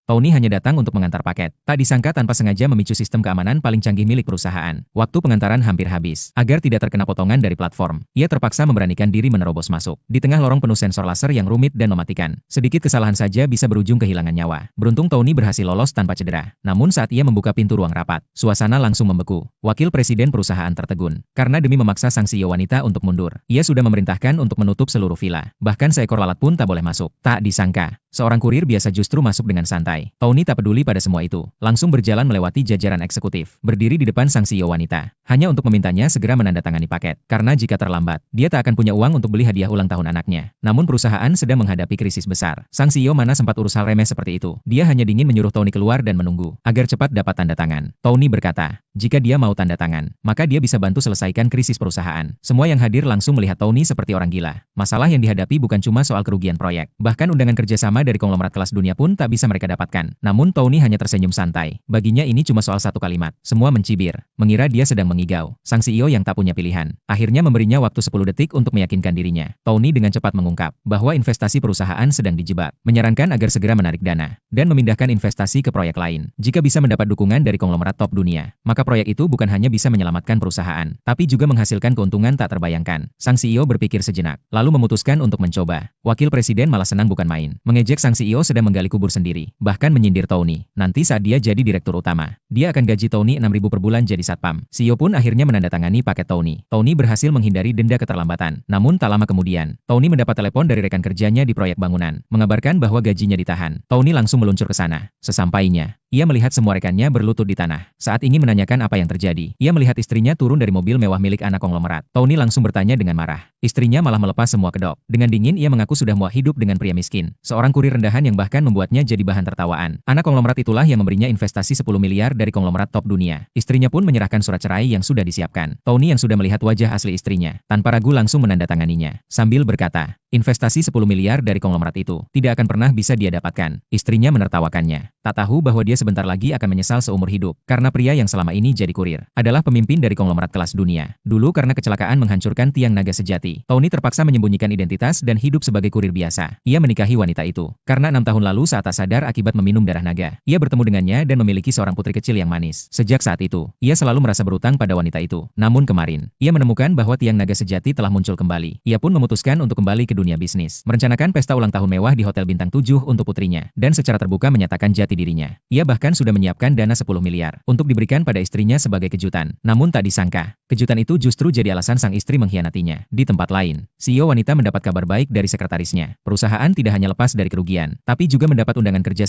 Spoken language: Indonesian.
Tony hanya datang untuk mengantar paket. Tak disangka tanpa sengaja memicu sistem keamanan paling canggih milik perusahaan. Waktu pengantaran hampir habis. Agar tidak terkena potongan dari platform, ia terpaksa memberanikan diri menerobos masuk. Di tengah lorong penuh sensor laser yang rumit dan mematikan, sedikit kesalahan saja bisa berujung kehilangan nyawa. Beruntung Tony berhasil lolos tanpa cedera. Namun saat ia membuka pintu ruang rapat, suasana langsung membeku. Wakil presiden perusahaan tertegun. Karena demi memaksa sang CEO wanita untuk mundur, ia sudah memerintahkan untuk menutup seluruh villa. Bahkan seekor lalat pun tak boleh masuk. Tak disangka, seorang kurir biasa justru masuk dengan santai. Tony tak peduli pada semua itu, langsung berjalan melewati jajaran eksekutif, berdiri di depan sang CEO wanita, hanya untuk memintanya segera menandatangani paket. Karena jika terlambat, dia tak akan punya uang untuk beli hadiah ulang tahun anaknya. Namun perusahaan sedang menghadapi krisis besar. Sang CEO mana sempat urus hal remeh seperti itu. Dia hanya dingin menyuruh Tony keluar dan menunggu, agar cepat dapat tanda tangan. Tony berkata, jika dia mau tanda tangan, maka dia bisa bantu selesaikan krisis perusahaan. Semua yang hadir langsung melihat Tony seperti orang gila. Masalah yang dihadapi bukan cuma soal kerugian proyek, bahkan undangan kerjasama dari konglomerat kelas dunia pun tak bisa mereka dapatkan. Namun Tony hanya tersenyum santai. Baginya ini cuma soal satu kalimat. Semua mencibir, mengira dia sedang mengigau. Sang CEO yang tak punya pilihan, akhirnya memberinya waktu 10 detik untuk meyakinkan dirinya. Tony dengan cepat mengungkap bahwa investasi perusahaan sedang dijebak, menyarankan agar segera menarik dana, dan memindahkan investasi ke proyek lain. Jika bisa mendapat dukungan dari konglomerat top dunia, maka proyek itu bukan hanya bisa menyelamatkan perusahaan, tapi juga menghasilkan keuntungan tak terbayangkan. Sang CEO berpikir sejenak, lalu memutuskan untuk mencoba. Wakil presiden malah senang bukan main. Mengejek sang CEO sedang menggali kubur sendiri. Bahkan menyindir Tony, nanti saat dia jadi direktur utama, dia akan gaji Tony 6.000 per bulan jadi satpam. CEO pun akhirnya menandatangani paket Tony. Tony berhasil menghindari denda keterlambatan. Namun tak lama kemudian, Tony mendapat telepon dari rekan kerjanya di proyek bangunan, mengabarkan bahwa gajinya ditahan. Tony langsung meluncur ke sana. Sesampainya, ia melihat semua rekannya berlutut di tanah. Saat ingin menanyakan apa yang terjadi, ia melihat istrinya turun dari mobil mewah milik anak konglomerat. Tony langsung bertanya dengan marah. Istrinya malah melepas semua kedok. Dengan dingin ia mengaku sudah muak hidup dengan pria miskin, seorang kurir rendahan yang bahkan membuatnya jadi bahan tertawaan. Anak konglomerat itulah yang memberinya investasi 10 miliar dari konglomerat top dunia. Istrinya pun menyerahkan surat cerai yang sudah disiapkan. Tony yang sudah melihat wajah asli istrinya, tanpa ragu langsung menandatanganinya, sambil berkata, investasi 10 miliar dari konglomerat itu tidak akan pernah bisa dia dapatkan. Istrinya menertawakannya. Tak tahu bahwa dia sebentar lagi akan menyesal seumur hidup, karena pria yang selama ini jadi kurir adalah pemimpin dari konglomerat kelas dunia. Dulu karena kecelakaan menghancurkan tiang naga sejati, Tony terpaksa menyembunyikan identitas dan hidup sebagai kurir biasa. Ia menikahi wanita itu karena 6 tahun lalu saat tak sadar akibat meminum darah naga, ia bertemu dengannya dan memiliki seorang putri kecil yang manis. Sejak saat itu, ia selalu merasa berutang pada wanita itu. Namun kemarin, ia menemukan bahwa tiang naga sejati telah muncul kembali. Ia pun memutuskan untuk kembali ke dunia bisnis, merencanakan pesta ulang tahun mewah di Hotel Bintang 7 untuk putrinya, dan secara terbuka menyatakan jati dirinya. Ia bahkan sudah menyiapkan dana 10 miliar untuk diberikan pada istrinya sebagai kejutan. Namun tak disangka, kejutan itu justru jadi alasan sang istri mengkhianatinya. Di tempat lain, CEO wanita mendapat kabar baik dari sekretarisnya. Perusahaan tidak hanya lepas dari kerugian, tapi juga mendapat undangan kerja